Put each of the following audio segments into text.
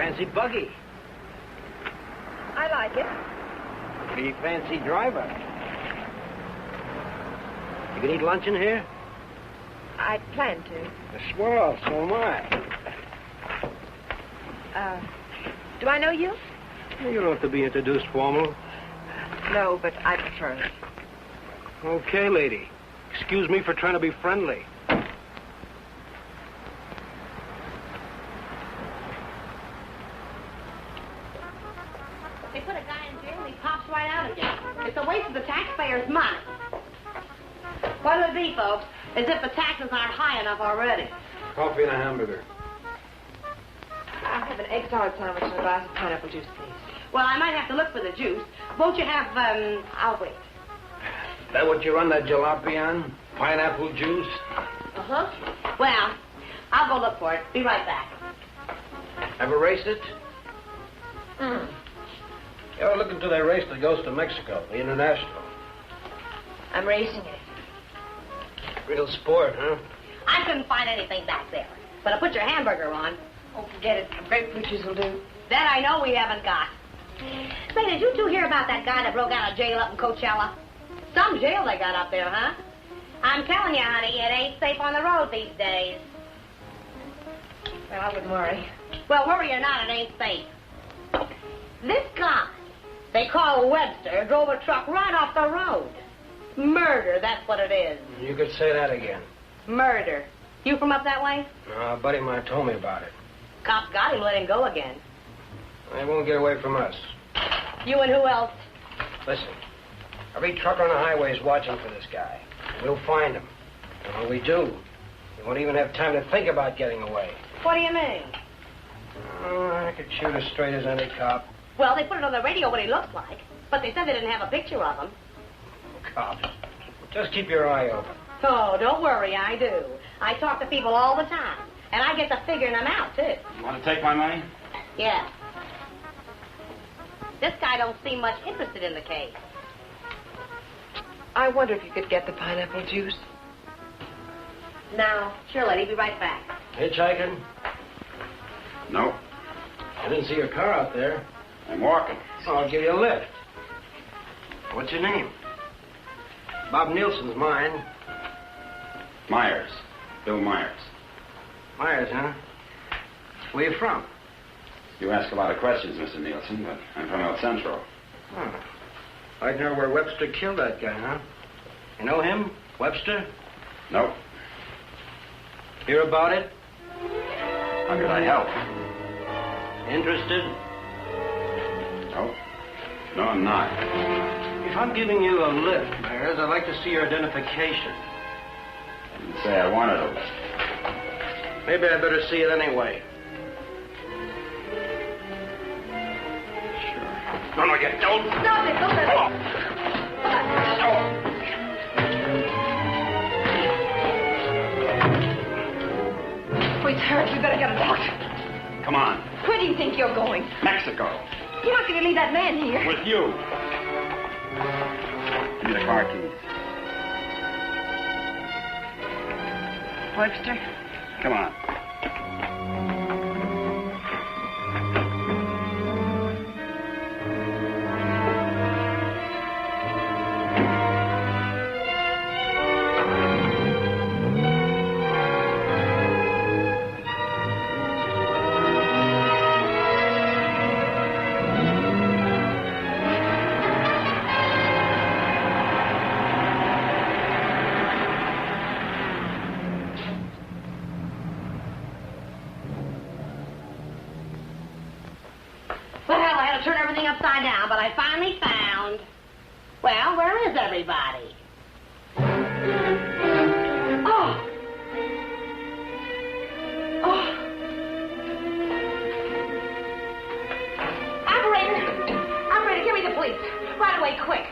fancy buggy. I like it. Pretty fancy driver. You can eat lunch in here? I plan to. Swell, so am I. Do I know you? You don't have to be introduced formal. No, but I prefer it. Okay, lady. Excuse me for trying to be friendly. They put a guy in jail and he pops right out again. It's a waste of the taxpayers' money. What it would be, folks, as if the taxes aren't high enough already. Coffee and a hamburger. I'll have an egg salad sandwich and a glass of pineapple juice, please. Well, I might have to look for the juice. Won't you have, I'll wait. That what you run that jalopy on? Pineapple juice? Uh-huh. Well, I'll go look for it. Be right back. Ever raced it? Mm. You ever look into that race that goes to Mexico, the International? I'm racing it. Real sport, huh? I couldn't find anything back there. But I put your hamburger on. Oh, forget it. Grapefruit juice will do. That I know we haven't got. Say, did you two hear about that guy that broke out of jail up in Coachella? Some jail they got up there, huh? I'm telling you, honey, it ain't safe on the road these days. Well, I wouldn't worry. Well, worry or not, it ain't safe. This guy, they call Webster, drove a truck right off the road. Murder, that's what it is. You could say that again. Murder. You from up that way? No, a buddy of mine told me about it. Cops got him, let him go again. They won't get away from us. You and who else? Listen, every trucker on the highway is watching for this guy. We'll find him. And when we do, he won't even have time to think about getting away. What do you mean? Oh, I could shoot as straight as any cop. Well, they put it on the radio what he looks like, but they said they didn't have a picture of him. Cops. Just keep your eye open. Oh, don't worry, I do. I talk to people all the time, and I get to figuring them out, too. You want to take my money? Yeah. This guy don't seem much interested in the case. I wonder if you could get the pineapple juice. No. Sure, lady. Be right back. Hitchhiking? No. I didn't see your car out there. I'm walking. So I'll give you a lift. What's your name? Bob Nielsen's mine. Myers. Bill Myers. Myers, huh? Where you from? You ask a lot of questions, Mr. Nielsen, but I'm from El Centro. Oh. I'd know where Webster killed that guy, huh? You know him? Webster? Nope. Hear about it? How could I help? Interested? Nope. No, I'm not. If I'm giving you a lift, Myers, I'd like to see your identification. I didn't say I wanted a lift. Maybe I better see it anyway. Sure. No, you don't. Stop it! Don't let it... Oh, he's hurt. We better get a doctor. Come on. Where do you think you're going? Mexico. You're not going to leave that man here. With you. Give me the car keys. Webster? Come on. Turn everything upside down, but I finally found... Well, where is everybody? Oh! Oh! Operator! Operator, give me the police. Right away, quick.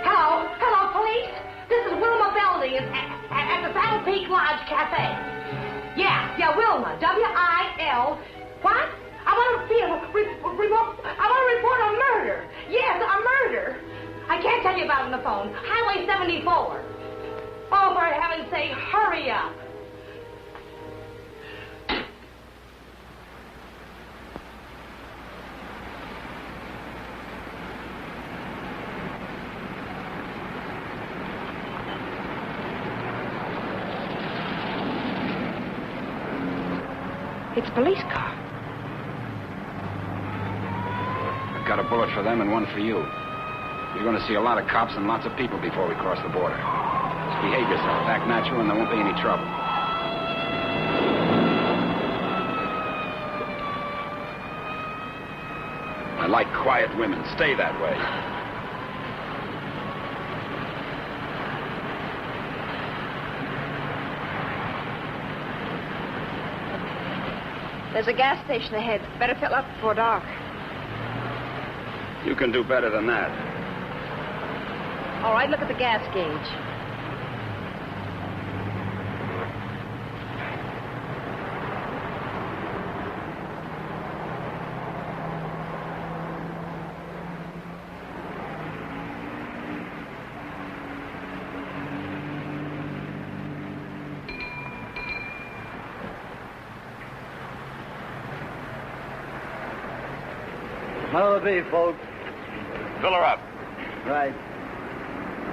Hello? Hello, police? This is Wilma Belding at the Saddle Peak Lodge Cafe. Yeah, Wilma. W-I-L... What? I want to report a murder. Yes, a murder. I can't tell you about it on the phone. Highway 74. Oh, for heaven's sake, hurry up. It's a police car. I've got a bullet for them and one for you. You're going to see a lot of cops and lots of people before we cross the border. Just behave yourself, act natural, and there won't be any trouble. I like quiet women. Stay that way. There's a gas station ahead. Better fill up before dark. You can do better than that. All right, look at the gas gauge. What'll it be, folks? Fill her up. Right.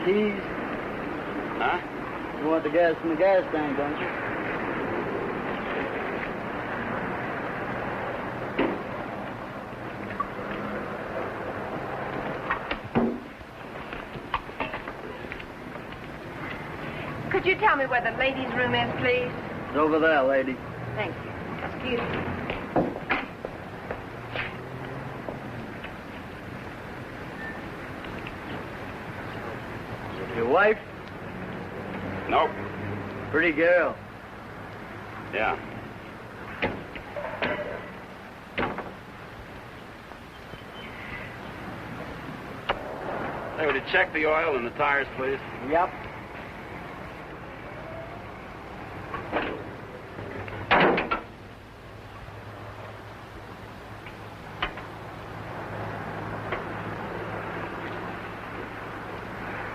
Keys? Huh? You want the gas in the gas tank, don't you? Could you tell me where the ladies' room is, please? It's over there, lady. Thank you. Excuse me. Your wife? Nope. Pretty girl. Yeah. Hey, would you check the oil and the tires, please? Yep.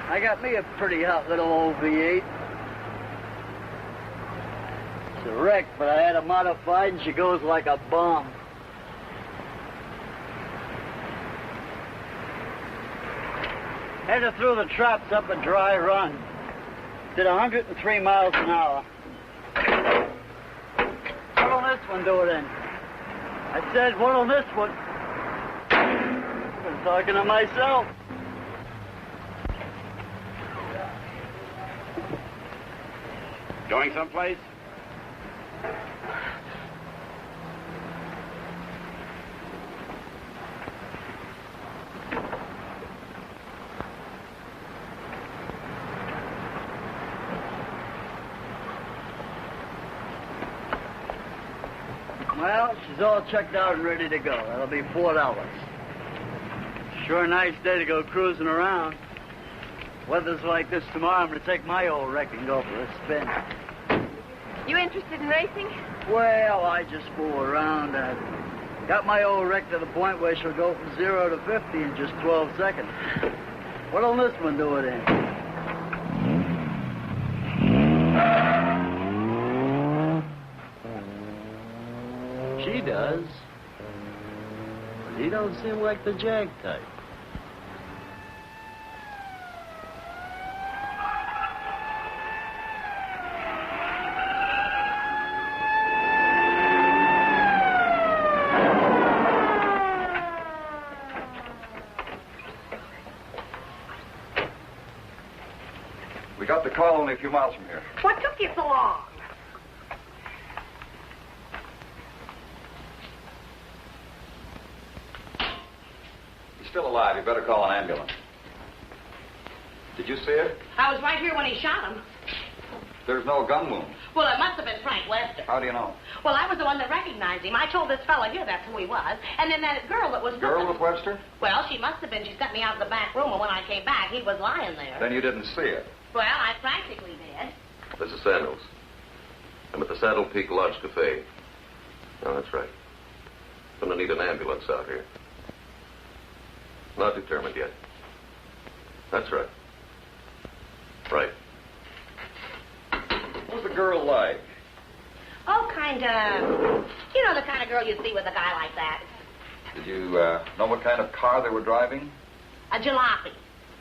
I got me a pretty hot little old V8. It's a wreck, but I had her modified and she goes like a bomb. Had her through the traps up a dry run. Did 103 miles an hour. What'll this one do it in? I said, what'll this one? I'm talking to myself. Going someplace? Well, she's all checked out and ready to go. That'll be $4. Sure a nice day to go cruising around. Weather's like this tomorrow, I'm going to take my old wreck and go for a spin. You interested in racing? Well, I just fool around. Got my old wreck to the point where she'll go from 0 to 50 in just 12 seconds. What'll this one do it in? She does. He don't seem like the jag type. We got the call only a few miles from here. What took you so long? He's still alive. You better call an ambulance. Did you see it? I was right here when he shot him. There's no gun wound. Well, it must have been Frank Lester. How do you know? Well, I was the one that recognized him. I told this fella here that's who he was. And then that girl that was... Girl with Webster? Well, she must have been. She sent me out of the back room, and when I came back, he was lying there. Then you didn't see it. Well, I practically did. This is Samuels. I'm at the Saddle Peak Lodge Cafe. Oh, that's right. Gonna need an ambulance out here. Not determined yet. That's right. Right. What was the girl like? Oh, kind of... You know, the kind of girl you see with a guy like that. Did you know what kind of car they were driving? A jalopy.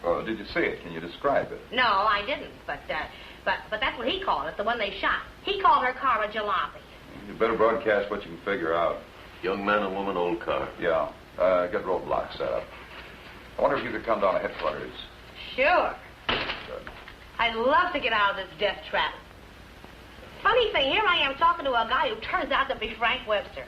Oh, did you see it? Can you describe it? No, I didn't. But that's what he called it, the one they shot. He called her car a jalopy. You better broadcast what you can figure out. Young man and woman, old car. Yeah. Get roadblocks set up. I wonder if you could come down to headquarters. Sure. Good. I'd love to get out of this death trap. Funny thing, here I am talking to a guy who turns out to be Frank Webster.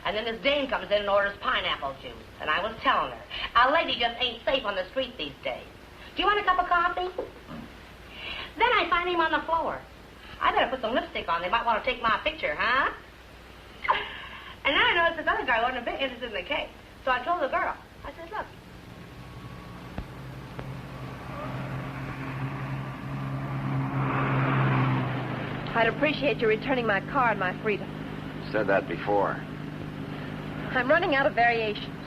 And then this dame comes in and orders pineapple juice. And I was telling her, a lady just ain't safe on the street these days. Do you want a cup of coffee? Then I find him on the floor. I better put some lipstick on. They might want to take my picture, huh? And then I noticed this other guy wasn't a bit interested in the case. So I told the girl. I said, look. I'd appreciate you returning my car and my freedom. Said that before. I'm running out of variations.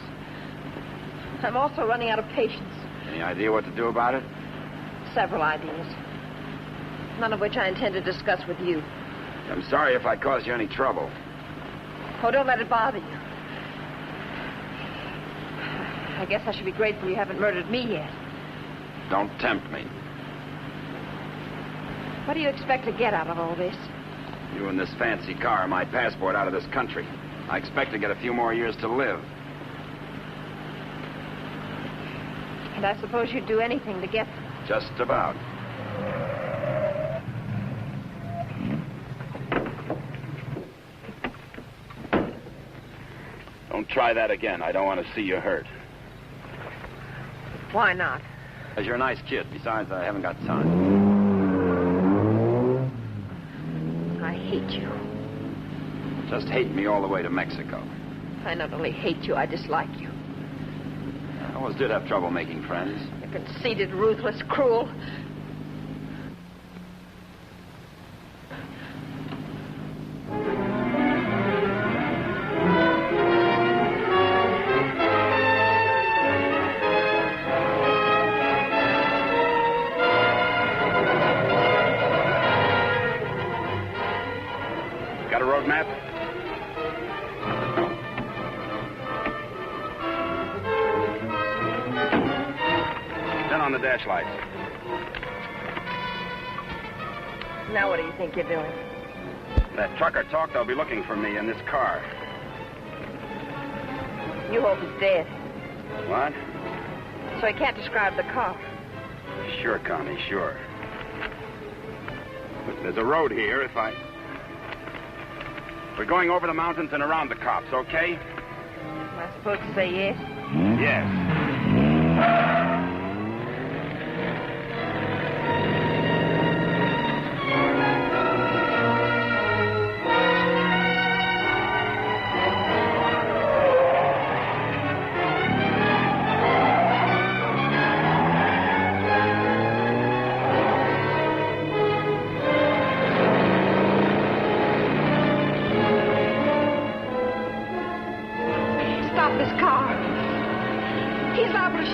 I'm also running out of patience. Any idea what to do about it? Several ideas. None of which I intend to discuss with you. I'm sorry if I caused you any trouble. Oh, don't let it bother you. I guess I should be grateful you haven't murdered me yet. Don't tempt me. What do you expect to get out of all this? You and this fancy car are my passport out of this country. I expect to get a few more years to live. And I suppose you'd do anything to get them. Just about. Don't try that again. I don't want to see you hurt. Why not? Because you're a nice kid. Besides, I haven't got time. I hate you. Just hate me all the way to Mexico. I not only hate you, I dislike you. I always did have trouble making friends. You're conceited, ruthless, cruel. Got a road map? On the dash lights. Now what do you think you're doing? That trucker talked, they'll be looking for me in this car. You hope he's dead. What? So he can't describe the car. Sure, Connie, sure. Look, there's a road here We're going over the mountains and around the cops, okay? Am I supposed to say yes? Yes.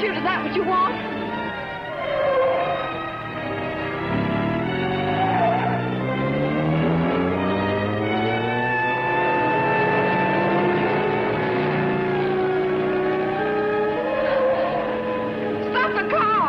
Is that what you want? Stop the car!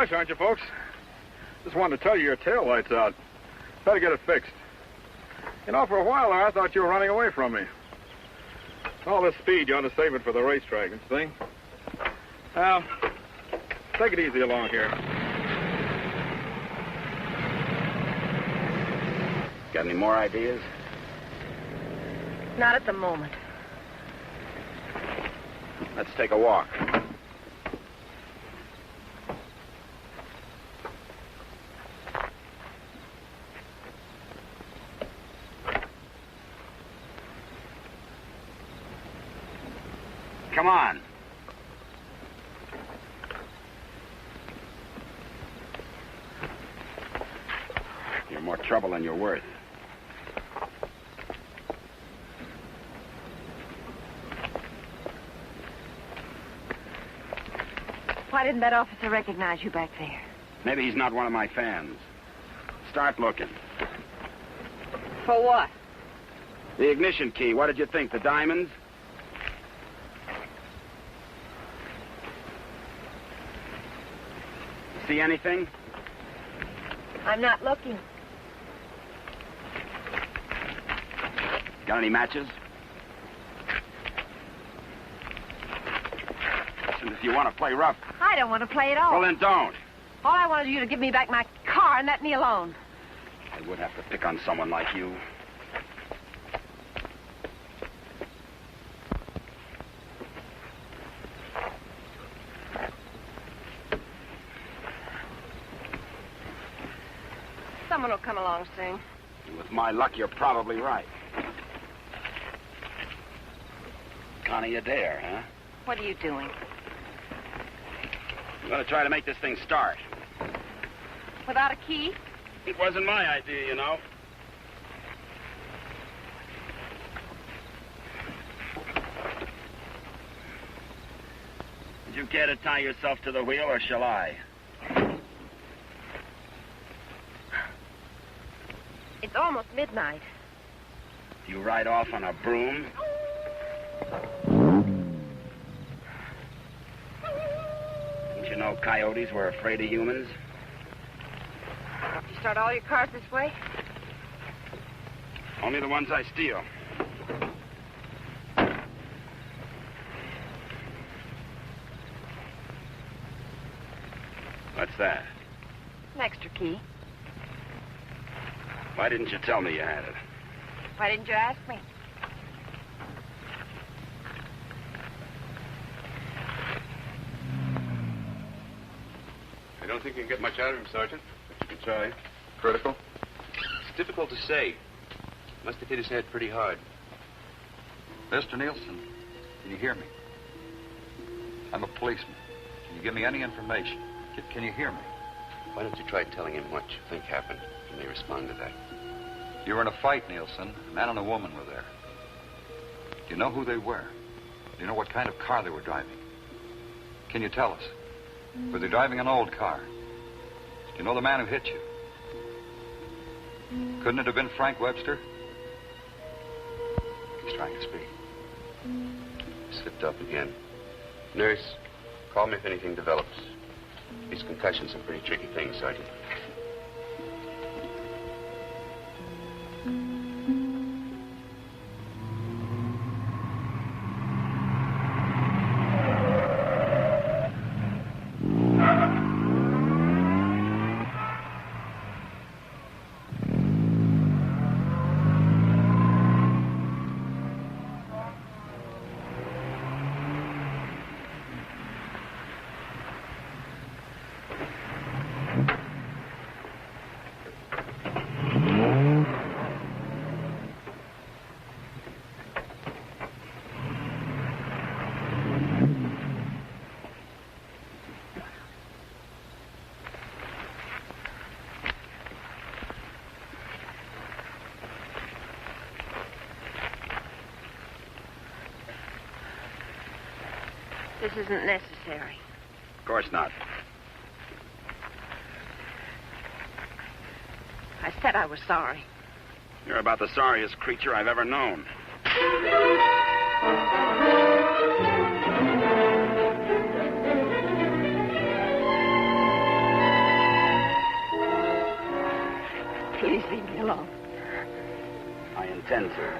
Aren't you, folks? Just wanted to tell you your tail light's out. Better get it fixed. You know, for a while there, I thought you were running away from me. All this speed, you ought to save it for the racetrack and see. Now, take it easy along here. Got any more ideas? Not at the moment. Let's take a walk. Come on. You're more trouble than you're worth. Why didn't that officer recognize you back there? Maybe he's not one of my fans. Start looking. For what? The ignition key. What did you think? The diamonds? See anything? I'm not looking. Got any matches? Listen, if you want to play rough... I don't want to play at all. Well, then don't. All I wanted you to give me back my car and let me alone. I would have to pick on someone like you. Someone will come along soon. With my luck, you're probably right. Connie, you dare, huh? What are you doing? I'm going to try to make this thing start. Without a key? It wasn't my idea, you know. Did you care to tie yourself to the wheel, or shall I? It's almost midnight. You ride off on a broom? Didn't you know coyotes were afraid of humans? You start all your cars this way? Only the ones I steal. What's that? An extra key. Why didn't you tell me you had it? Why didn't you ask me? I don't think you can get much out of him, Sergeant. But you can try. Critical? It's difficult to say. Must have hit his head pretty hard. Mr. Nielsen, can you hear me? I'm a policeman. Can you give me any information? Can you hear me? Why don't you try telling him what you think happened? He may respond to that. You were in a fight, Nielsen. A man and a woman were there. Do you know who they were? Do you know what kind of car they were driving? Can you tell us? Were they driving an old car? Do you know the man who hit you? Couldn't it have been Frank Webster? He's trying to speak. He slipped up again. Nurse, call me if anything develops. These concussions are pretty tricky things, Sergeant. This isn't necessary. Of course not. I said I was sorry. You're about the sorriest creature I've ever known. Please leave me alone. I intend to.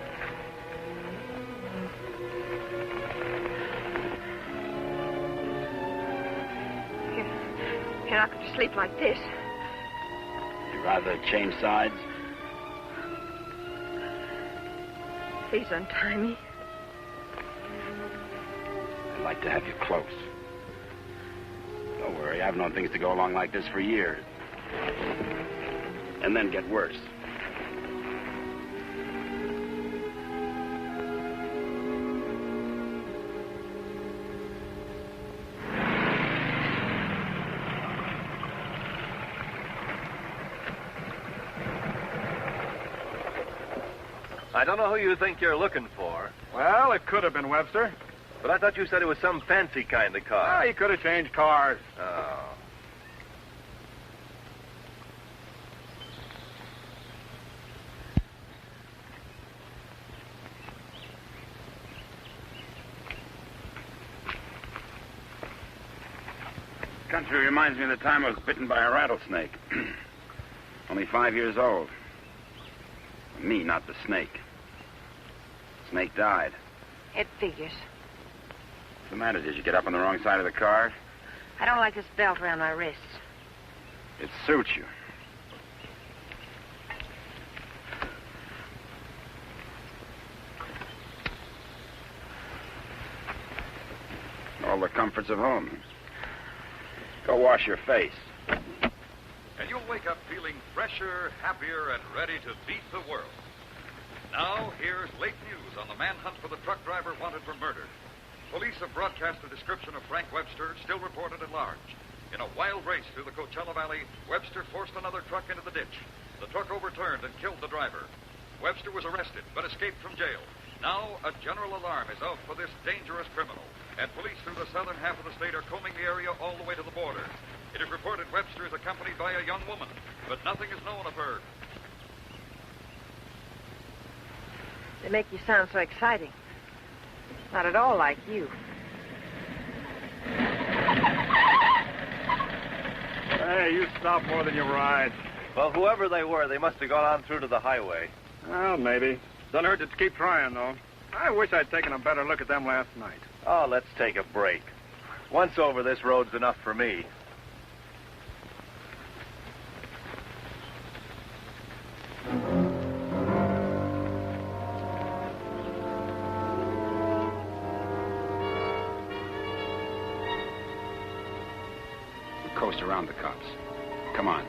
You're not going to sleep like this. You'd rather change sides? Please untie me. I'd like to have you close. Don't worry, I've known things to go along like this for years. And then get worse. I don't know who you think you're looking for. Well, it could have been Webster. But I thought you said it was some fancy kind of car. He could have changed cars. Oh. Country reminds me of the time I was bitten by a rattlesnake. Only 5 years old. Me, not the snake. Snake died. It figures. What's the matter? Did you get up on the wrong side of the car? I don't like this belt around my wrists. It suits you. All the comforts of home. Go wash your face. And you'll wake up feeling fresher, happier, and ready to beat the world. Now, here's late news on the manhunt for the truck driver wanted for murder. Police have broadcast a description of Frank Webster, still reported at large. In a wild race through the Coachella Valley, Webster forced another truck into the ditch. The truck overturned and killed the driver. Webster was arrested, but escaped from jail. Now, a general alarm is out for this dangerous criminal, and police through the southern half of the state are combing the area all the way to the border. It is reported Webster is accompanied by a young woman, but nothing is known of her. They make you sound so exciting. Not at all like you. Hey, you stop more than you ride. Well, whoever they were, they must have gone on through to the highway. Well, maybe. Doesn't hurt to keep trying, though. I wish I'd taken a better look at them last night. Oh, let's take a break. Once over, this road's enough for me. We'll coast around the cops. Come on.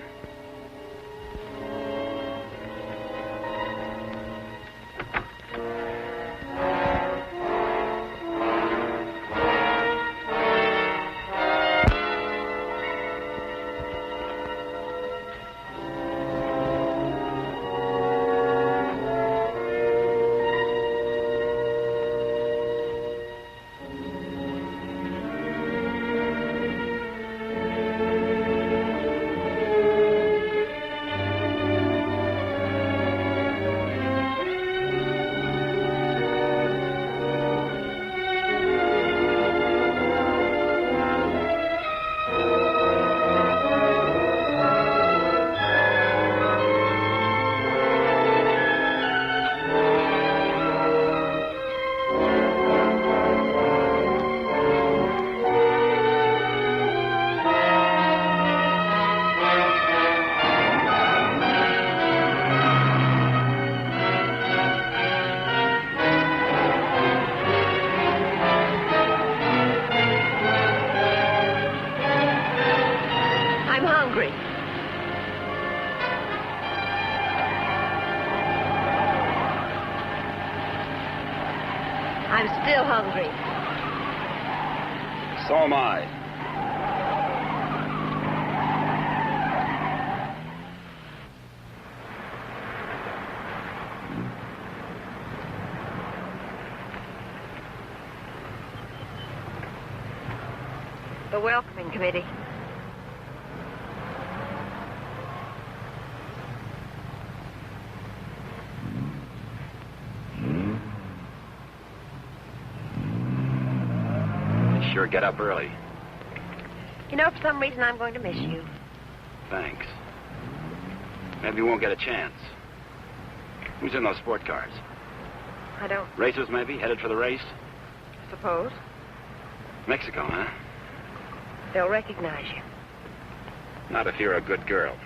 Still hungry. So am I. The welcoming committee. Sure get up early. You know, for some reason, I'm going to miss you. Thanks. Maybe you won't get a chance. Who's in those sport cars? I don't Racers, maybe? Headed for the race? suppose. Mexico, huh? They'll recognize you. Not if you're a good girl.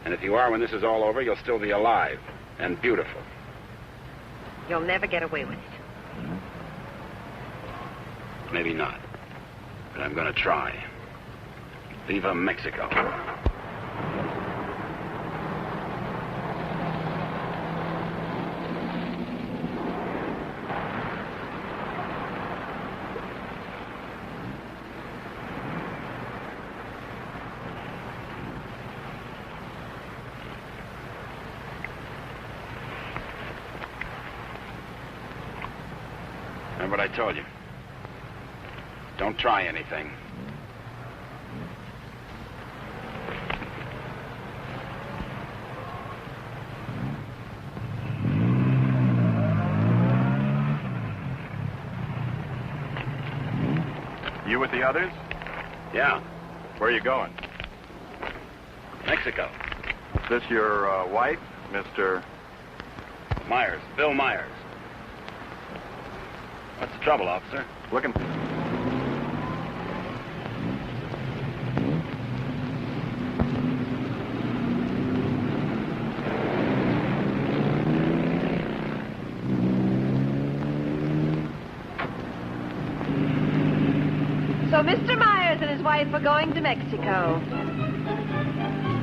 And if you are, when this is all over, you'll still be alive and beautiful. You'll never get away with it. Maybe not. But I'm going to try. Viva Mexico. Remember what I told you? Don't try anything. You with the others? Yeah. Where are you going? Mexico. Is this your wife, Mr. Myers. Bill Myers. What's the trouble, officer? Looking... So Mr. Myers and his wife are going to Mexico.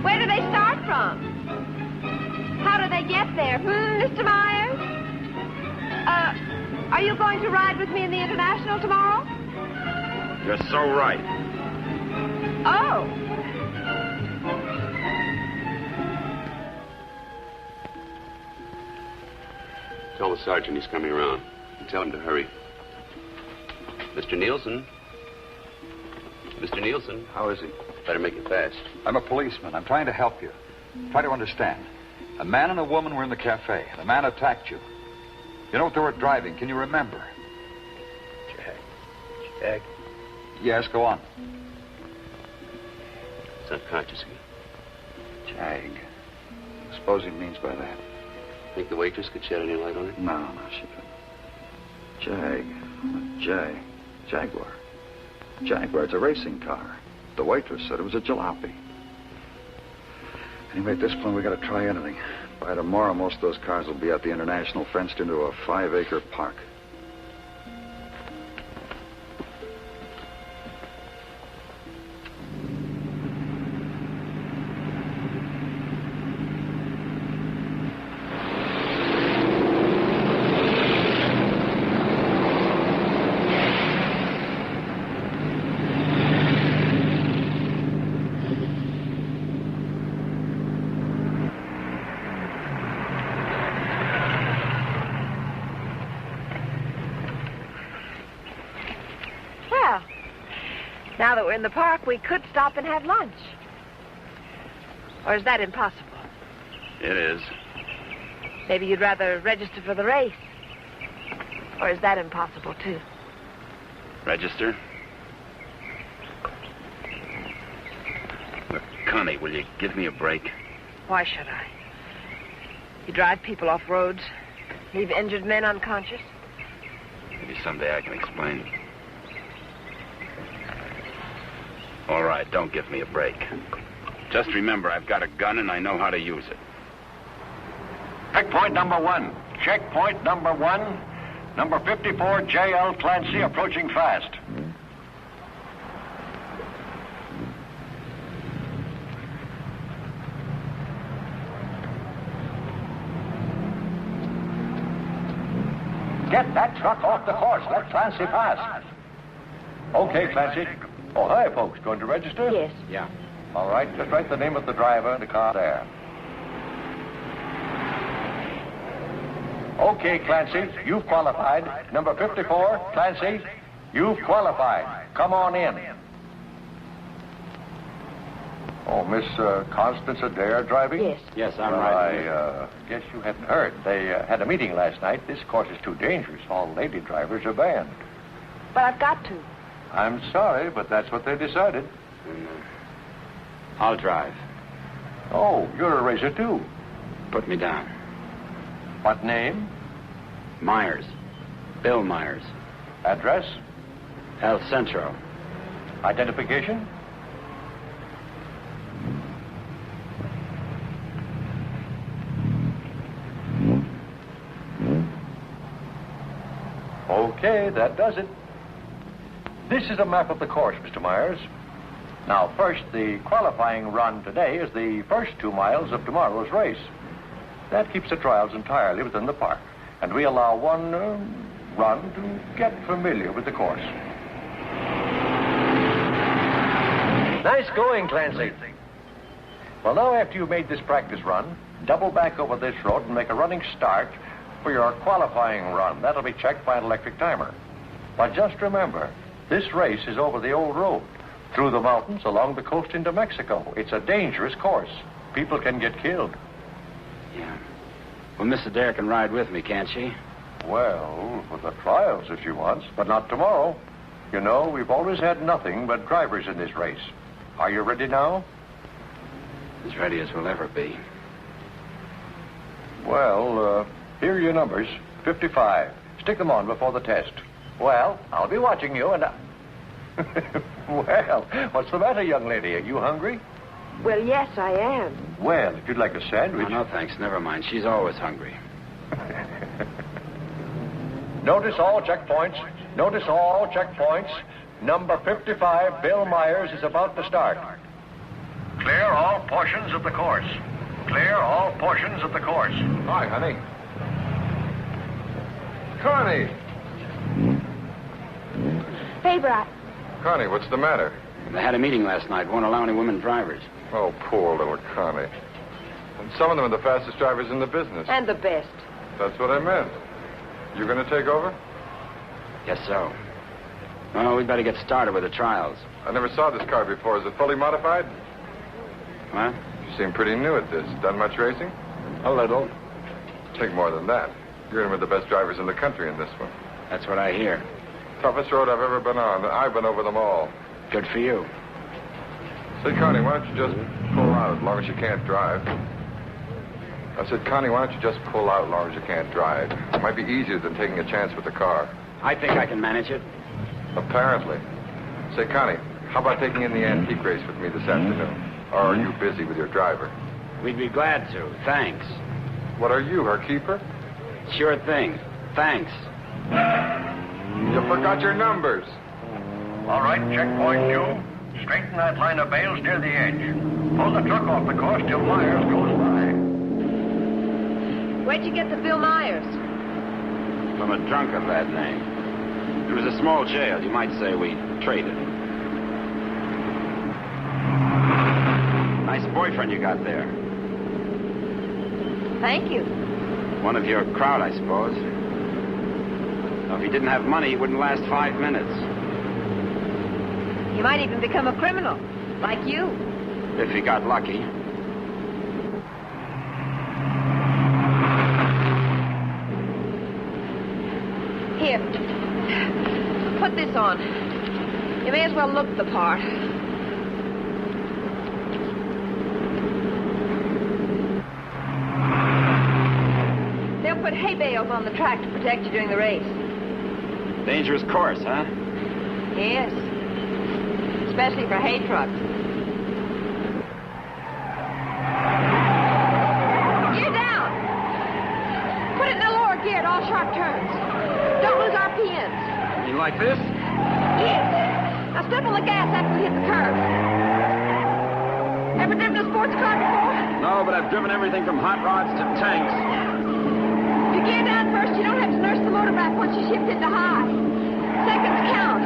Where do they start from? How do they get there? Mr. Myers? Are you going to ride with me in the International tomorrow? You're so right. Oh. Tell the sergeant he's coming around. And tell him to hurry. Mr. Nielsen? Mr. Nielsen? How is he? Better make it fast. I'm a policeman. I'm trying to help you. Try to understand. A man and a woman were in the cafe. The man attacked you. You know what they were driving? Can you remember? Jag. Yes, go on. It's unconscious again. Jag. What do you suppose he means by that? Think the waitress could shed any light on it? No, she couldn't. Jag. Jaguar. Jaguar, it's a racing car. The waitress said it was a jalopy. Anyway, at this point, we got to try anything. By tomorrow, most of those cars will be at the International, fenced into a 5-acre park. Now that we're in the park, we could stop and have lunch. Or is that impossible? It is. Maybe you'd rather register for the race. Or is that impossible, too? Register? Look, Connie, will you give me a break? Why should I? You drive people off roads, leave injured men unconscious. Maybe someday I can explain. All right, don't give me a break. Just remember, I've got a gun and I know how to use it. Checkpoint number 1. Checkpoint number 1. Number 54, J.L. Clancy, approaching fast. Get that truck off the course. Let Clancy pass. Okay, Clancy. Oh, hi, folks. Going to register? Yes. Yeah. All right, just write the name of the driver and the car there. Okay, Clancy, you've qualified. Number 54, Clancy, you've qualified. Come on in. Oh, Miss Constance Adair driving? Yes. Yes, I'm right. I guess you hadn't heard. They had a meeting last night. This course is too dangerous. All lady drivers are banned. But I've got to. I'm sorry, but that's what they decided. I'll drive. Oh, you're a racer, too. Put me down. What name? Myers. Bill Myers. Address? El Centro. Identification? Okay, that does it. This is a map of the course, Mr. Myers. Now, first, the qualifying run today is the first 2 miles of tomorrow's race. That keeps the trials entirely within the park, and we allow one run to get familiar with the course. Nice going, Clancy. Well, now, after you've made this practice run, double back over this road and make a running start for your qualifying run. That'll be checked by an electric timer. But just remember, This race is over the old road, through the mountains, along the coast into Mexico. It's a dangerous course. People can get killed. Yeah. Well, Miss Adair can ride with me, can't she? Well, for the trials if she wants, but not tomorrow. You know, we've always had nothing but drivers in this race. Are you ready now? As ready as we'll ever be. Well, here are your numbers. 55. Stick them on before the test. Well, I'll be watching you and Well, what's the matter, young lady? Are you hungry? Well, yes, I am. Well, if you'd like a sandwich... No, thanks. Never mind. She's always hungry. Notice all checkpoints. Notice all checkpoints. Number 55, Bill Myers, is about to start. Clear all portions of the course. Clear all portions of the course. Hi, honey. Connie! Hey, Bright. Connie, what's the matter? They had a meeting last night. Won't allow any women drivers. Oh, poor little Connie. And some of them are the fastest drivers in the business. And the best. That's what I meant. You going to take over? Guess so. Well, we'd better get started with the trials. I never saw this car before. Is it fully modified? What? You seem pretty new at this. Done much racing? A little. Think more than that. You're in with the best drivers in the country in this one. That's what I hear. Toughest road I've ever been on. I've been over them all. Good for you. Say, Connie, why don't you just pull out as long as you can't drive? I said, Connie, why don't you just pull out as long as you can't drive? It might be easier than taking a chance with the car. I think I can manage it. Apparently. Say, Connie, how about taking in the antique race with me this afternoon? Or are you busy with your driver? We'd be glad to. Thanks. What are you, her keeper? Sure thing. Thanks. You forgot your numbers. All right, checkpoint 2. Straighten that line of bales near the edge. Pull the truck off the course till Myers goes by. Where'd you get the Bill Myers? From a drunk of that name. It was a small jail. You might say we traded. Nice boyfriend you got there. Thank you. One of your crowd, I suppose. Now, if he didn't have money, he wouldn't last 5 minutes. He might even become a criminal, like you. If he got lucky. Here. Put this on. You may as well look the part. They'll put hay bales on the track to protect you during the race. Dangerous course, huh? Yes. Especially for hay trucks. Gear down. Put it in the lower gear at all sharp turns. Don't lose RPMs. You like this? Yes. Now step on the gas after we hit the curve. Ever driven a sports car before? No, but I've driven everything from hot rods to tanks. If you gear down first, you don't have to nurse the motor back once you shift it to high. Seconds count.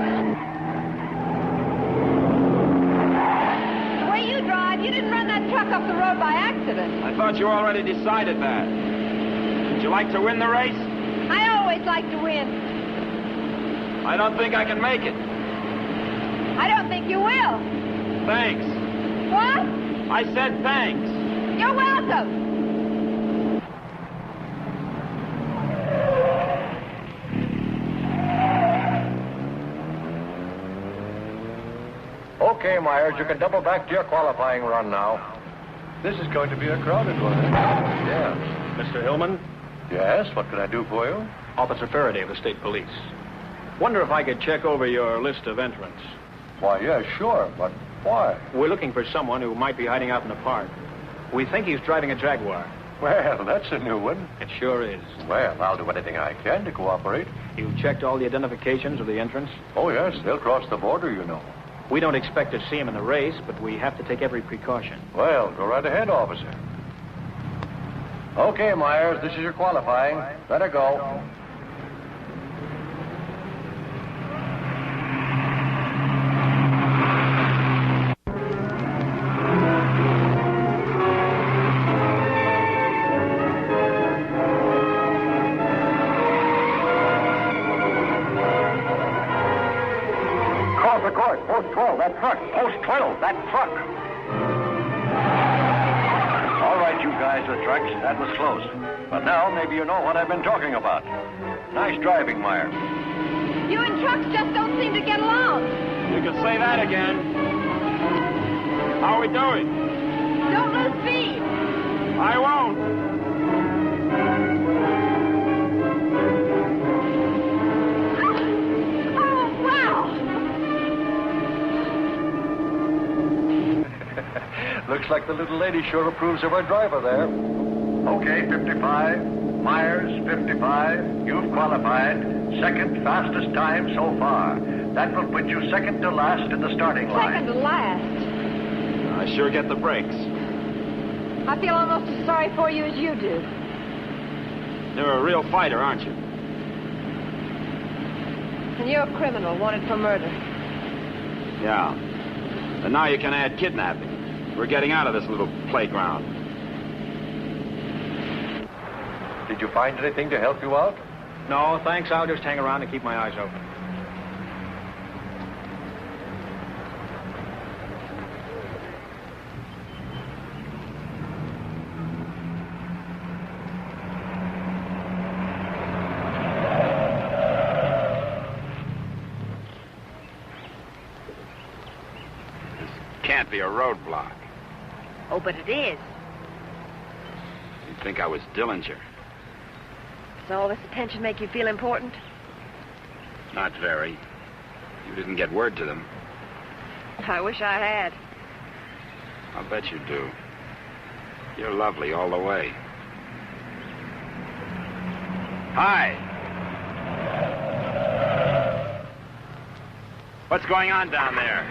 The way you drive, you didn't run that truck off the road by accident. I thought you already decided that. Would you like to win the race? I always like to win. I don't think I can make it. I don't think you will. Thanks. What? I said thanks. You're welcome. Okay, Myers, you can double back to your qualifying run now. This is going to be a crowded one. Yeah. Mr. Hillman? Yes, what can I do for you? Officer Faraday of the State Police. Wonder if I could check over your list of entrants. Why, yeah, sure, but why? We're looking for someone who might be hiding out in the park. We think he's driving a Jaguar. Well, that's a new one. It sure is. Well, I'll do anything I can to cooperate. You checked all the identifications of the entrants? Oh, yes, they'll cross the border, you know. We don't expect to see him in the race, but we have to take every precaution. Well, go right ahead, officer. Okay, Myers, this is your qualifying. Let her go. off the course. Post 12, that truck. Post 12, that truck. All right, you guys with trucks, that was close. But now maybe you know what I've been talking about. Nice driving, Myers. You and trucks just don't seem to get along. You can say that again. How are we doing? Don't lose speed. I won't. Oh, wow. Looks like the little lady sure approves of our driver there. Okay, 55. Myers, 55. You've qualified. Second fastest time so far. That will put you second to last in the starting line. Second to last. I sure get the breaks. I feel almost as sorry for you as you do. You're a real fighter, aren't you? And you're a criminal wanted for murder. Yeah. And now you can add kidnapping. We're getting out of this little playground. Did you find anything to help you out? No, thanks. I'll just hang around and keep my eyes open. Can't be a roadblock. Oh, but it is. You'd think I was Dillinger. Does all this attention make you feel important? Not very. You didn't get word to them. I wish I had. I'll bet you do. You're lovely all the way. Hi. What's going on down there?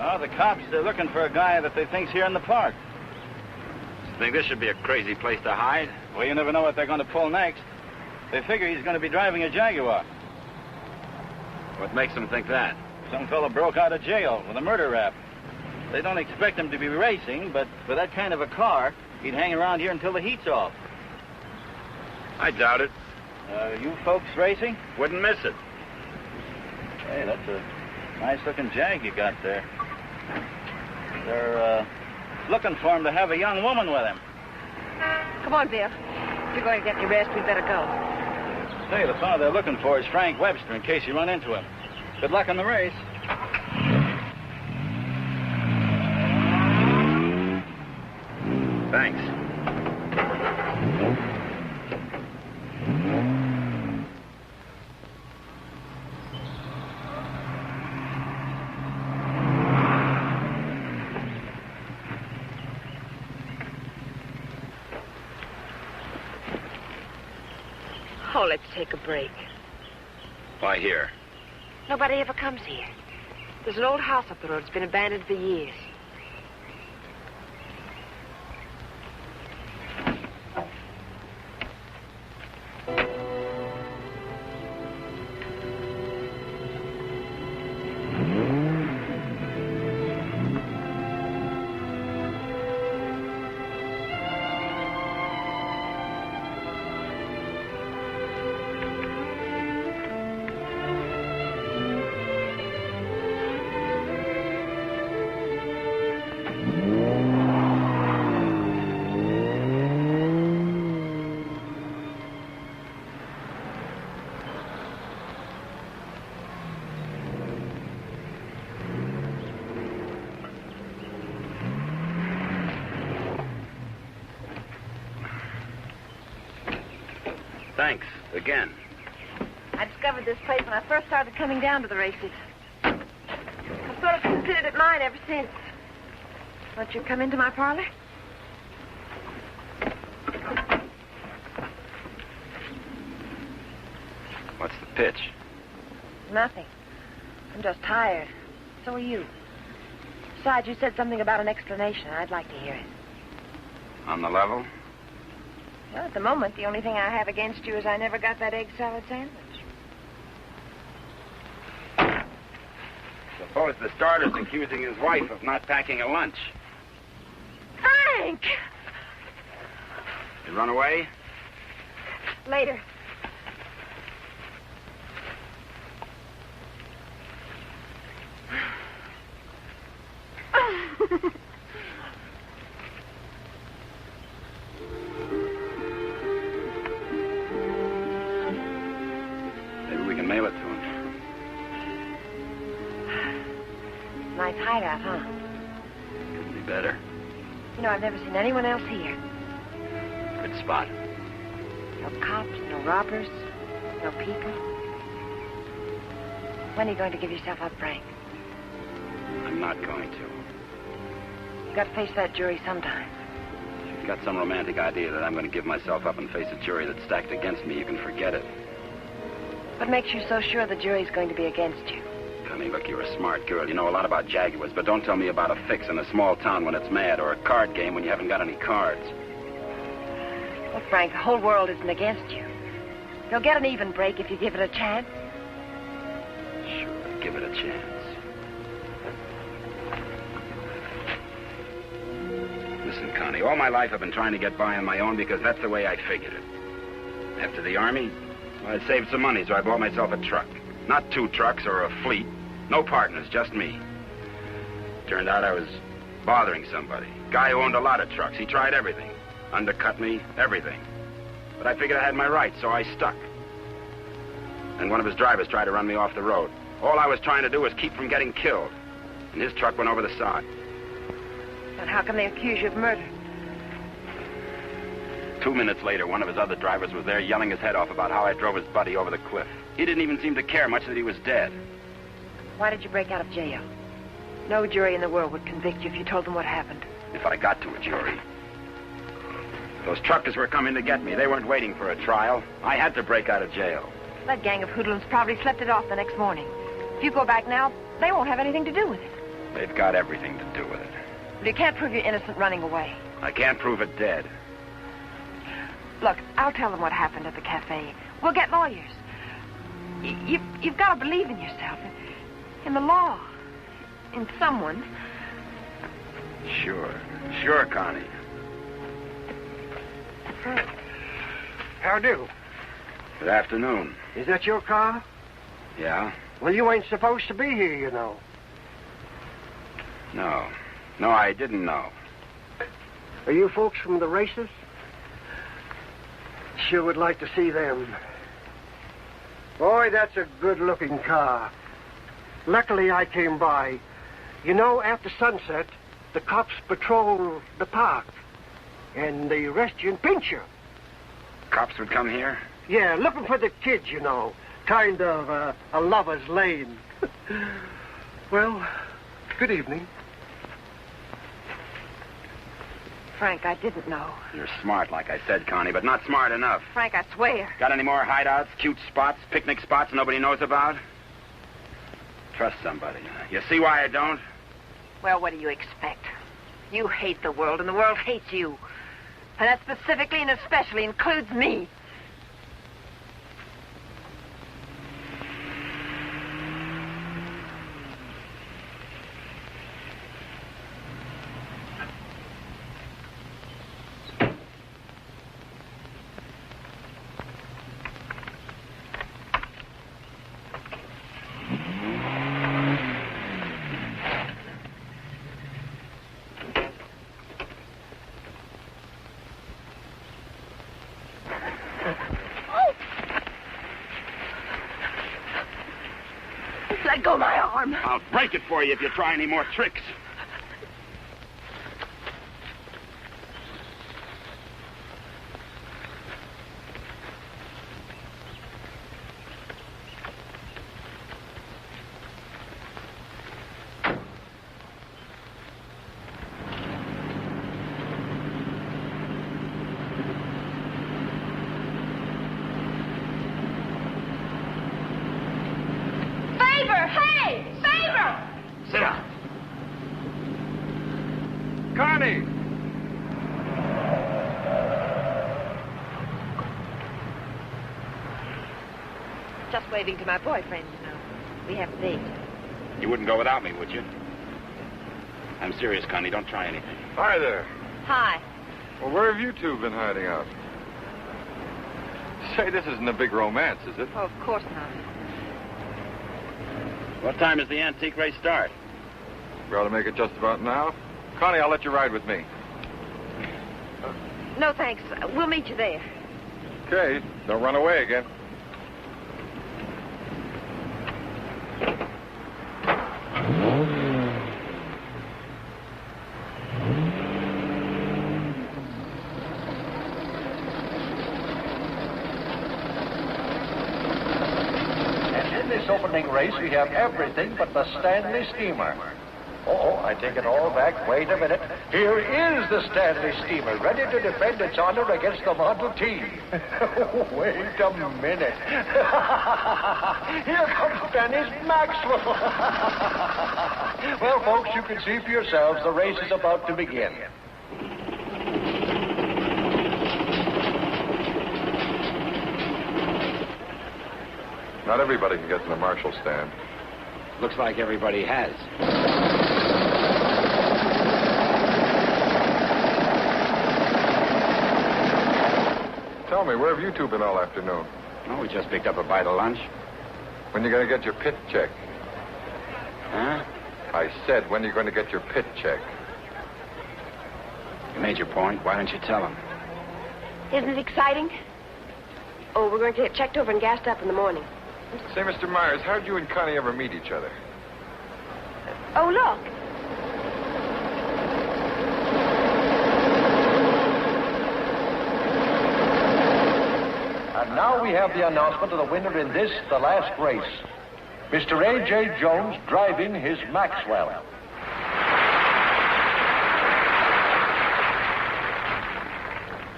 Oh, the cops, they're looking for a guy that they think's here in the park. Think this should be a crazy place to hide? Well, you never know what they're going to pull next. They figure he's going to be driving a Jaguar. What makes them think that? Some fellow broke out of jail with a murder rap. They don't expect him to be racing, but for that kind of a car, he'd hang around here until the heat's off. I doubt it. You folks racing? Wouldn't miss it. Hey, that's a nice-looking Jag you got there. They're looking for him to have a young woman with him. Come on, Bill. If you're going to get any rest, we'd better go. Hey, the fellow they're looking for is Frank Webster, in case you run into him. Good luck in the race. Thanks. Oh, let's take a break. Why here? Nobody ever comes here. There's an old house up the road. It's been abandoned for years. Thanks, again. I discovered this place when I first started coming down to the races. I've sort of considered it mine ever since. Won't you come into my parlor? What's the pitch? Nothing. I'm just tired. So are you. Besides, you said something about an explanation. I'd like to hear it. On the level? Well, at the moment, the only thing I have against you is I never got that egg salad sandwich. Suppose the starter's accusing his wife of not packing a lunch. Frank! You run away? Later. can mail it to him. Nice hideout, huh? Couldn't be better. You know, I've never seen anyone else here. Good spot. No cops, no robbers, no people. When are you going to give yourself up, Frank? I'm not going to. You got to face that jury sometime. If you've got some romantic idea that I'm going to give myself up and face a jury that's stacked against me, you can forget it. What makes you so sure the jury's going to be against you? Connie, look, you're a smart girl. You know a lot about Jaguars, but don't tell me about a fix in a small town when it's mad, or a card game when you haven't got any cards. Look, Frank, the whole world isn't against you. You'll get an even break if you give it a chance. Sure, give it a chance. Listen, Connie, all my life I've been trying to get by on my own because that's the way I figured it. After the Army, well, I saved some money, so I bought myself a truck. Not 2 trucks or a fleet. No partners, just me. Turned out I was bothering somebody. Guy who owned a lot of trucks. He tried everything. Undercut me, everything. But I figured I had my rights, so I stuck. And one of his drivers tried to run me off the road. All I was trying to do was keep from getting killed. And his truck went over the side. And how come they accuse you of murder? 2 minutes later, one of his other drivers was there yelling his head off about how I drove his buddy over the cliff. He didn't even seem to care much that he was dead. Why did you break out of jail? No jury in the world would convict you if you told them what happened. If I got to a jury. Those truckers were coming to get me. They weren't waiting for a trial. I had to break out of jail. That gang of hoodlums probably slept it off the next morning. If you go back now, they won't have anything to do with it. They've got everything to do with it. But you can't prove you're innocent running away. I can't prove it dead. Look, I'll tell them what happened at the cafe. We'll get lawyers. You've got to believe in yourself, in the law, in someone. Sure, Connie. How do? Good afternoon. Is that your car? Yeah? Well, you ain't supposed to be here, you know. No, I didn't know. Are you folks from the races? Sure would like to see them. Boy, that's a good-looking car. Luckily, I came by. You know, after sunset, the cops patrol the park. And they arrest you and pinch you. Cops would come here? Yeah, looking for the kids, you know. Kind of a lover's lane. Well, good evening. Frank, I didn't know. You're smart, like I said, Connie, but not smart enough. Frank, I swear. Got any more hideouts, cute spots, picnic spots nobody knows about? Trust somebody. You see why I don't? Well, what do you expect? You hate the world, and the world hates you. And that specifically and especially includes me. Let go my arm. I'll break it for you if you try any more tricks. Just waving to my boyfriend, you know. We have a date. You wouldn't go without me, would you? I'm serious, Connie. Don't try anything. Hi there. Hi. Well, where have you two been hiding out? Say, this isn't a big romance, is it? Oh, of course not. What time does the antique race start? We ought to make it just about now. Connie, I'll let you ride with me. No, thanks. We'll meet you there. Okay. Don't run away again. opening race, we have everything but the Stanley steamer. Oh, I take it all back. Wait a minute. Here is the Stanley steamer, ready to defend its honor against the Model T. Wait a minute. Here comes Dennis Maxwell. Well, folks, you can see for yourselves the race is about to begin. Not everybody can get to the marshal stand. Looks like everybody has. Tell me, where have you two been all afternoon? Oh, we just picked up a bite of lunch. When you going to get your pit check? Huh? I said, when are you going to get your pit check? You made your point. Why don't you tell him? Isn't it exciting? Oh, we're going to get checked over and gassed up in the morning. Say, Mr. Myers, how did you and Connie ever meet each other? Oh, look. And now we have the announcement of the winner in this, the last race. Mr. A.J. Jones driving his Maxwell.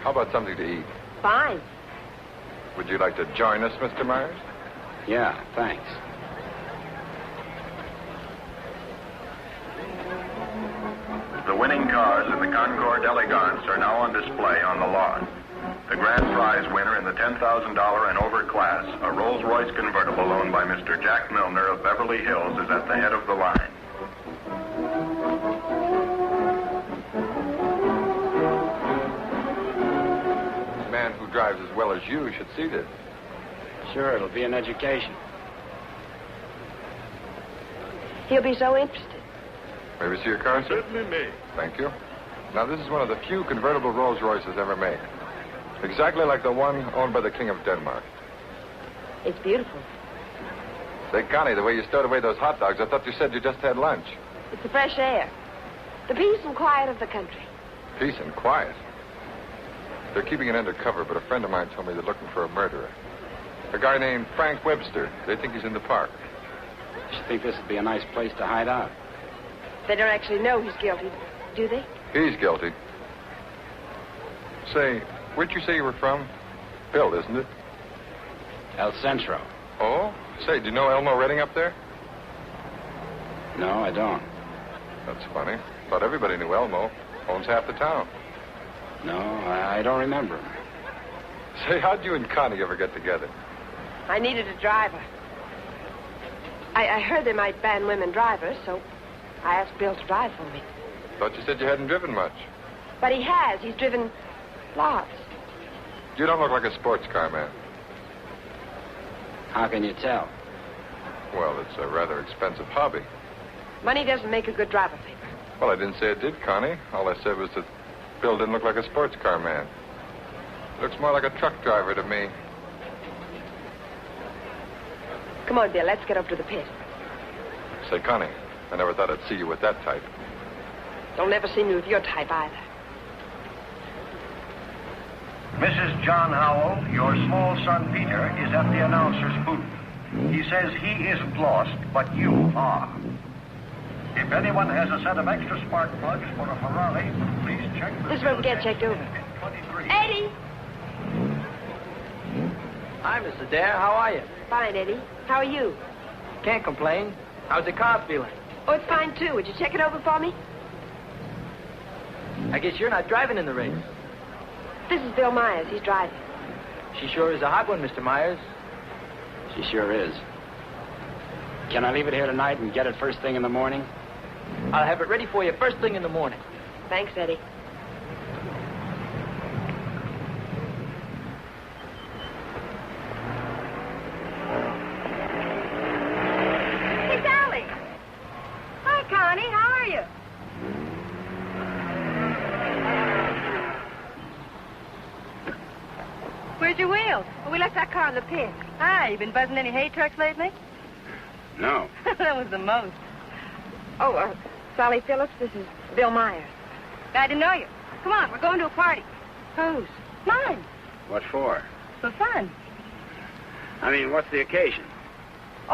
How about something to eat? Fine. Would you like to join us, Mr. Myers? Yeah, thanks. The winning cars in the Concours d'Elegance are now on display on the lawn. The grand prize winner in the $10,000 and over class, a Rolls-Royce convertible owned by Mr. Jack Milner of Beverly Hills, is at the head of the line. A man who drives as well as you should see this. Sure, it'll be an education. He'll be so interested. May we see your car, sir? Certainly may. Thank you. Now, this is one of the few convertible Rolls-Royces ever made. Exactly like the one owned by the King of Denmark. It's beautiful. Say, Connie, the way you stowed away those hot dogs, I thought you said you just had lunch. It's the fresh air. The peace and quiet of the country. Peace and quiet. They're keeping it undercover, but a friend of mine told me they're looking for a murderer. A guy named Frank Webster. They think he's in the park. You should think this would be a nice place to hide out. They don't actually know he's guilty, do they? He's guilty. Say, where'd you say you were from? Bill, isn't it? El Centro. Oh? Say, do you know Elmo Redding up there? No, I don't. That's funny. Thought everybody knew Elmo. Owns half the town. No, I don't remember him. Say, how'd you and Connie ever get together? I needed a driver. I heard they might ban women drivers, so I asked Bill to drive for me. Thought you said you hadn't driven much. But he has. He's driven lots. You don't look like a sports car man. How can you tell? Well, it's a rather expensive hobby. Money doesn't make a good driver, Paper. Well, I didn't say it did, Connie. All I said was that Bill didn't look like a sports car man. Looks more like a truck driver to me. Come on, Bill. Let's get up to the pit. Say, Connie, I never thought I'd see you with that type. You'll never see me with your type either. Mrs. John Howell, your small son Peter is at the announcer's booth. He says he isn't lost, but you are. If anyone has a set of extra spark plugs for a Ferrari, please check. This is where we get checked over. Eddie! Hi, Mr. Dare. How are you? Fine, Eddie. How are you? Can't complain. How's the car feeling? Oh, it's fine, too. Would you check it over for me? I guess you're not driving in the race. This is Bill Myers. He's driving. She sure is a hot one, Mr. Myers. She sure is. Can I leave it here tonight and get it first thing in the morning? I'll have it ready for you first thing in the morning. Thanks, Eddie. Hey, Sally. Hi, Connie. How are you? Where's your wheels? Well, we left that car in the pit. Hi, you been buzzing any hay trucks lately? No. That was the most. Oh, Sally Phillips, this is Bill Myers. I didn't know you. Come on, we're going to a party. Whose? Mine. What for? For fun. I mean, what's the occasion?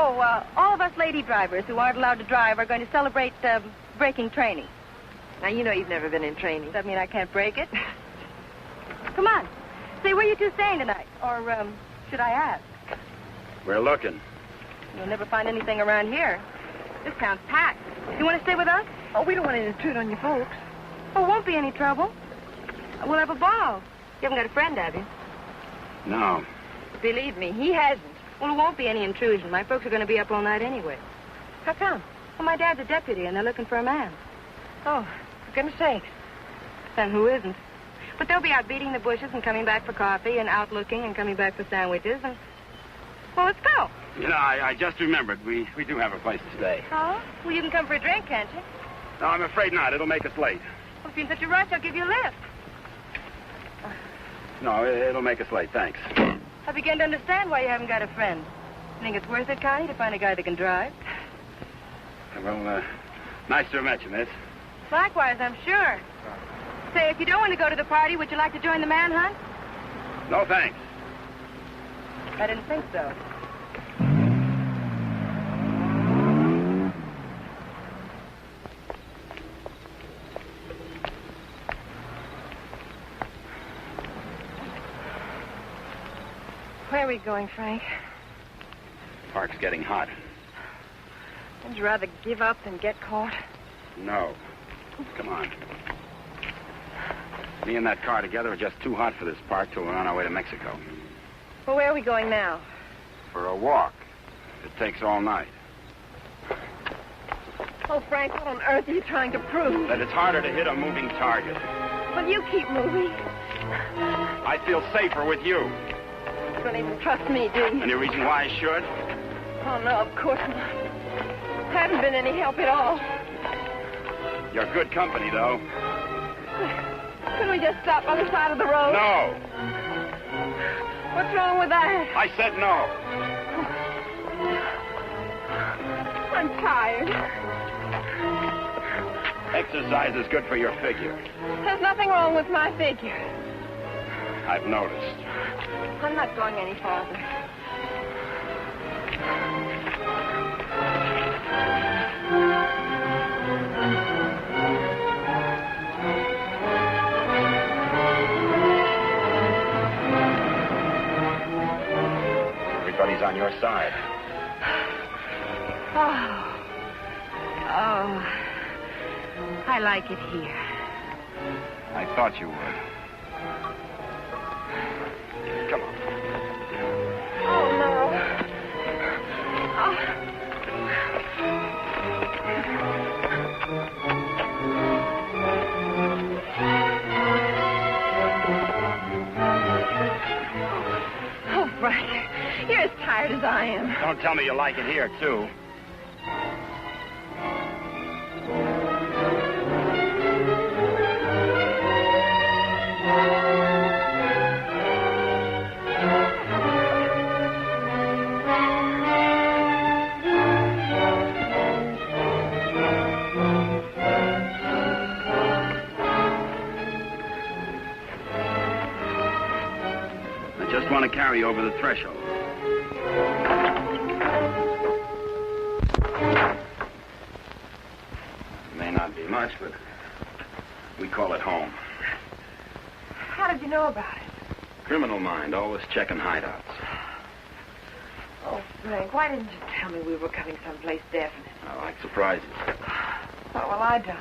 Oh, all of us lady drivers who aren't allowed to drive are going to celebrate braking training. Now, you know you've never been in training. Does that mean I can't break it? Come on. Say, where you two staying tonight? Or, should I ask? We're looking. You'll never find anything around here. This town's packed. You want to stay with us? Oh, we don't want to intrude on your folks. Oh, won't be any trouble. We'll have a ball. You haven't got a friend, have you? No. Believe me, he hasn't. Well, it won't be any intrusion. My folks are going to be up all night anyway. How come? Well, my dad's a deputy, and they're looking for a man. Oh, for goodness sakes. Then who isn't? But they'll be out beating the bushes and coming back for coffee and out looking and coming back for sandwiches and... Well, let's go. You know, I just remembered. We do have a place to stay. Oh? Well, you can come for a drink, can't you? No, I'm afraid not. It'll make us late. Well, if you're in such a rush, I'll give you a lift. No, it'll make us late. Thanks. I begin to understand why you haven't got a friend. You think it's worth it, Connie, to find a guy that can drive? Well, nice to have met you, miss. Likewise, I'm sure. Say, if you don't want to go to the party, would you like to join the manhunt? No, thanks. I didn't think so. Where are we going, Frank? Park's getting hot. Would you rather give up than get caught? No. Come on. Me and that car together are just too hot for this park till we're on our way to Mexico. Well, where are we going now? For a walk. It takes all night. Oh, Frank, what on earth are you trying to prove? That it's harder to hit a moving target. Well, you keep moving. I feel safer with you. You don't even trust me, do you? Any reason why I should? Oh, no, of course not. I haven't been any help at all. You're good company, though. Couldn't we just stop on the side of the road? No. What's wrong with that? I said no. I'm tired. Exercise is good for your figure. There's nothing wrong with my figure. I've noticed. I'm not going any farther. Everybody's on your side. Oh, I like it here. I thought you would. Come on. Oh, no. Oh, Frank, you're as tired as I am. Don't tell me you like it here, too. I want to carry over the threshold. It may not be much, but we call it home. How did you know about it? Criminal mind, always checking hideouts. Oh, Frank, why didn't you tell me we were coming someplace definite? I like surprises. Oh, well, I don't.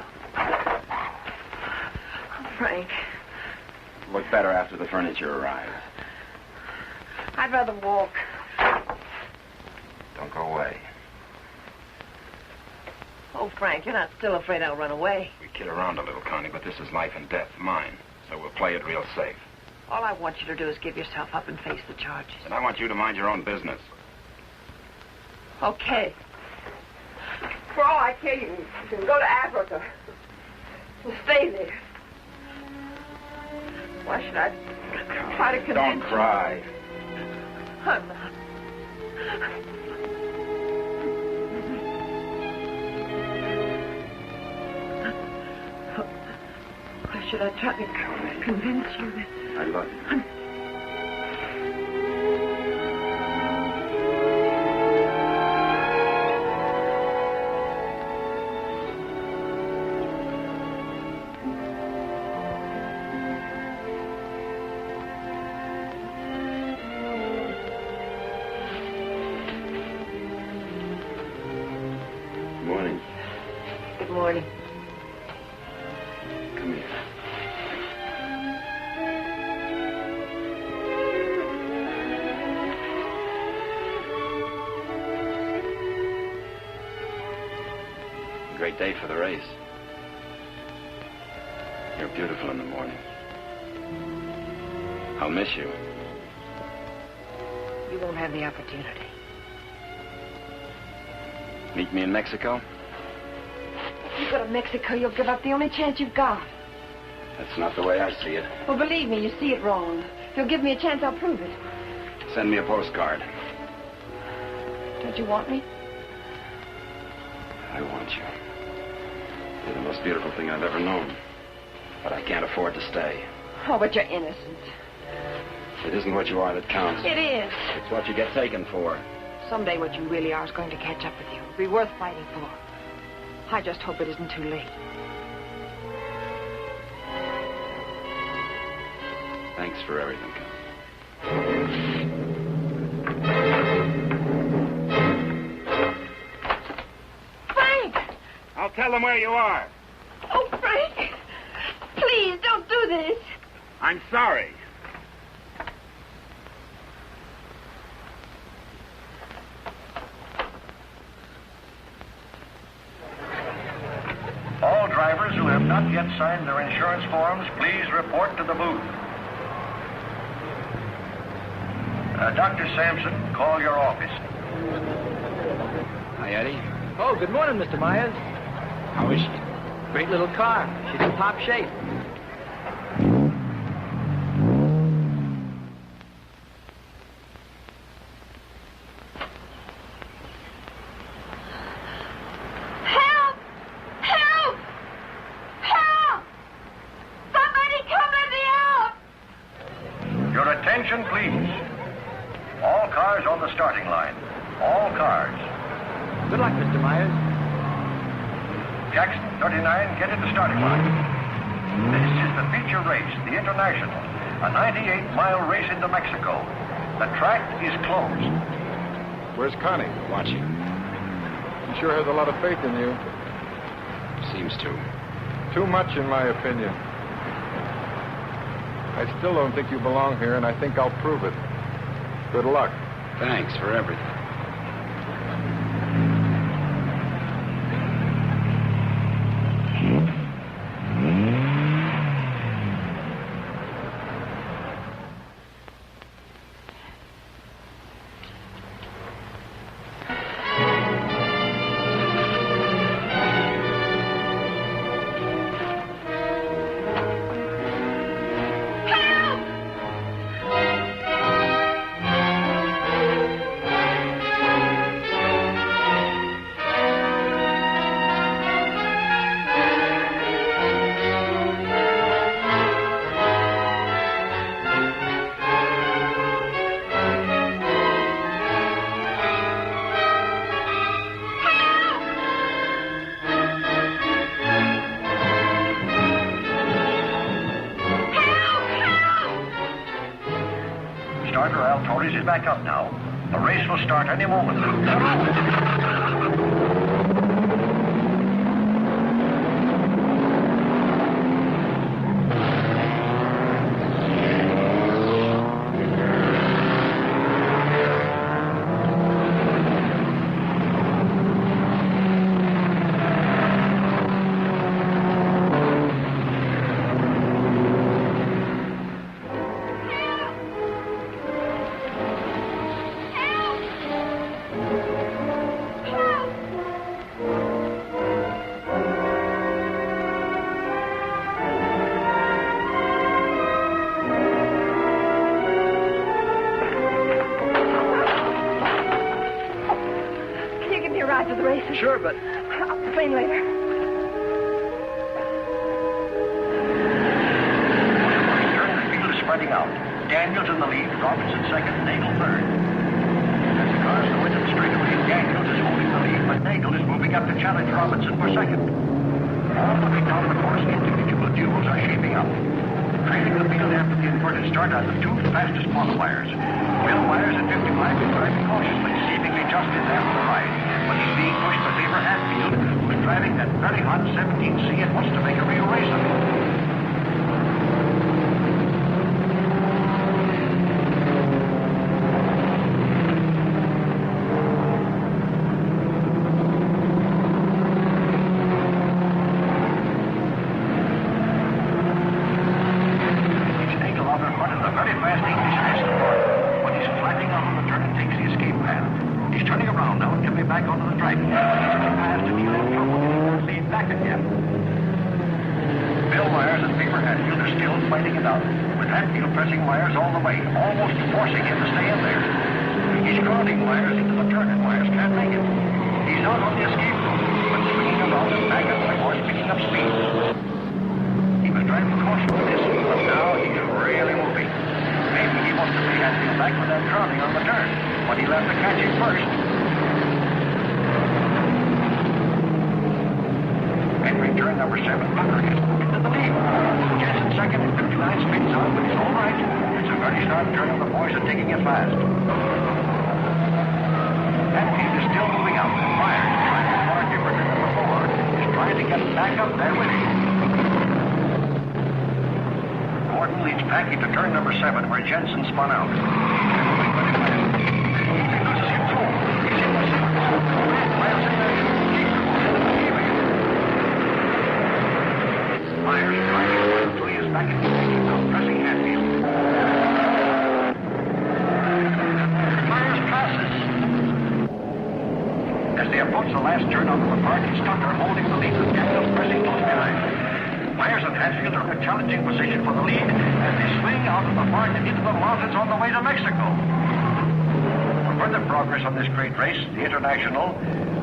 Oh, Frank. Look better after the furniture arrives. I'd rather walk. Don't go away. Oh, Frank, you're not still afraid I'll run away. We kid around a little, Connie, but this is life and death, mine. So we'll play it real safe. All I want you to do is give yourself up and face the charges. And I want you to mind your own business. Okay. For all I care, you can go to Africa. And stay there. Why should I try to convince Don't cry. you? I'm not. Why should I try to convince you that... I love you. morning. Come here. Great day for the race. You're beautiful in the morning. I'll miss you. You won't have the opportunity. Meet me in Mexico? If you go to Mexico, you'll give up the only chance you've got. That's not the way I see it. Well, believe me, you see it wrong. If you'll give me a chance, I'll prove it. Send me a postcard. Don't you want me? I want you. You're the most beautiful thing I've ever known. But I can't afford to stay. Oh, but you're innocent. It isn't what you are that counts. It is. It's what you get taken for. Someday what you really are is going to catch up with you. It'll be worth fighting for. I just hope it isn't too late. Thanks for everything. Frank! I'll tell them where you are. Oh, Frank! Please, don't do this. I'm sorry. All drivers who have not yet signed their insurance forms, please report to the booth. Dr. Sampson, call your office. Hi, Eddie. Oh, good morning, Mr. Myers. How is she? Great little car. She's in top shape. Help! Help! Help! Somebody come let me out! Your attention, please. All cars on the starting line. All cars. Good luck, Mr. Myers. Jackson, 39, get at the starting line. This is the feature race, the International, a 98-mile race into Mexico. The track is closed. Where's Connie? Watching. She sure has a lot of faith in you. Seems to. Too much, in my opinion. I still don't think you belong here, and I think I'll prove it. Good luck. Thanks for everything. Is back up now. The race will start any moment. Sure, but... I'll complain later. The field is spreading out. Daniels in the lead, Robinson second, Nagel third. As the cars go into the straightaway, Daniels is holding the lead, but Nagel is moving up to challenge Robinson for second. All looking down the course, individual duels are shaping up. Trailing the field after the inverted start are the two fastest qualifiers. Will Myers at 55 is driving cautiously, seemingly just in there for the ride. But he's being pushed to favor Hatfield, who's driving at that very hot 17C and wants to make a real race of it.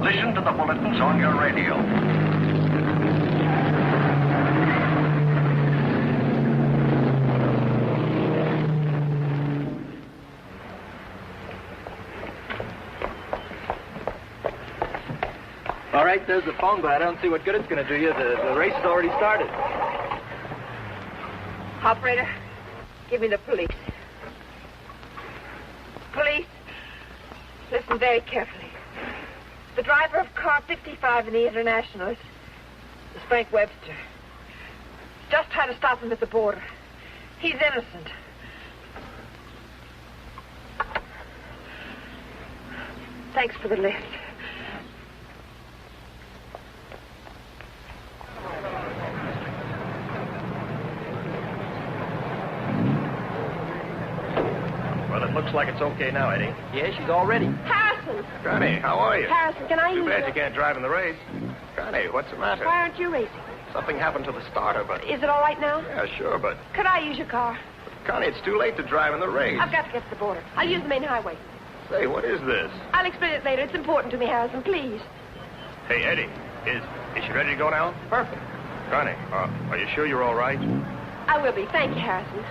Listen to the bulletins on your radio. All right, there's the phone, but I don't see what good it's going to do you. The race has already started. Operator, give me the police. Police, listen very carefully. The driver of car 55 in the International is Frank Webster. Just tried to stop him at the border. He's innocent. Thanks for the lift. Well, it looks like it's okay now, Eddie. Yeah, she's all ready. Harrison! Connie, how are you? Harrison, can I Too use bad your... you can't drive in the race. Connie, what's the matter? Why aren't you racing? Something happened to the starter, but... Is it all right now? Yeah, sure, but... Could I use your car? Connie, it's too late to drive in the race. I've got to get to the border. I'll use the main highway. Say, what is this? I'll explain it later. It's important to me, Harrison. Please. Hey, Eddie, is she ready to go now? Perfect. Connie, are you sure you're all right? I will be. Thank you, Harrison.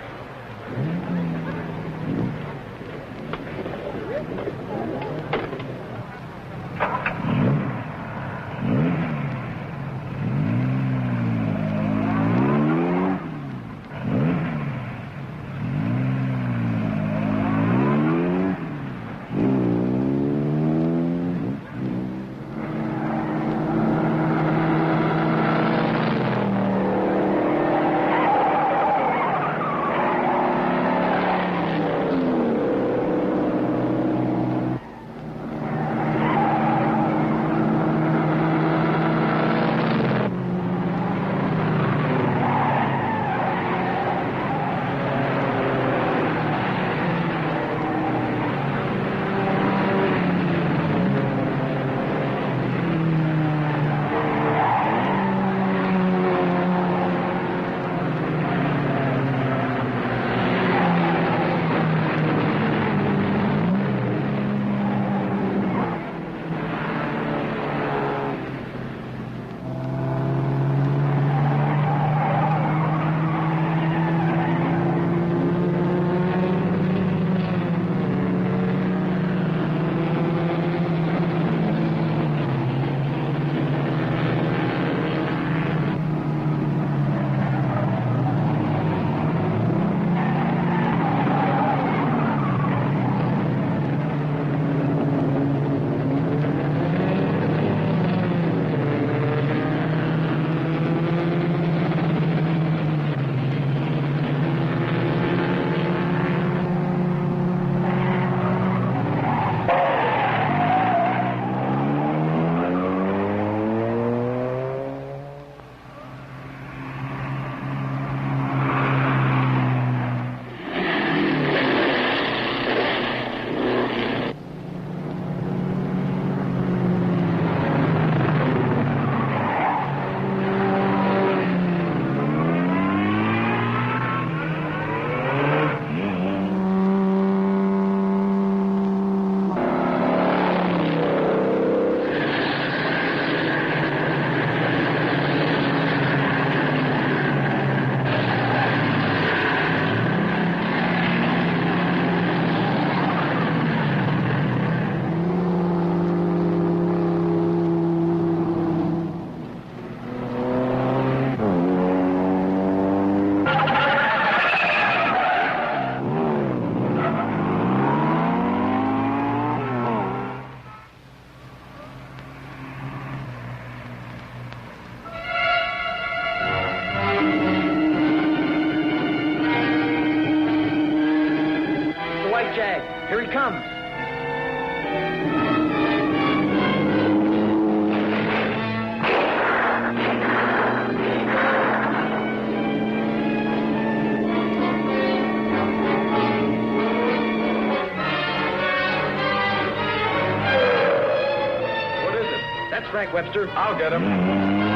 That's Frank Webster. I'll get him.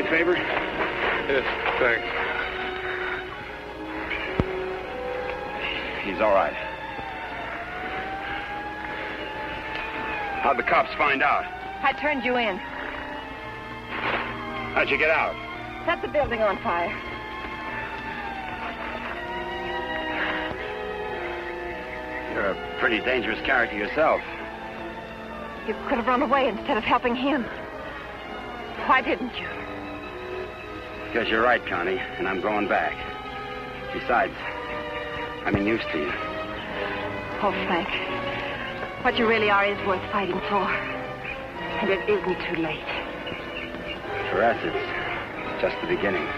Favor? Yes, thanks. He's all right. How'd the cops find out? I turned you in. How'd you get out? Set the building on fire. You're a pretty dangerous character yourself. You could have run away instead of helping him. Why didn't you? Because you're right, Connie, and I'm going back. Besides, I'm in use to you. Oh, Frank. What you really are is worth fighting for. And it isn't too late. For us, it's just the beginning.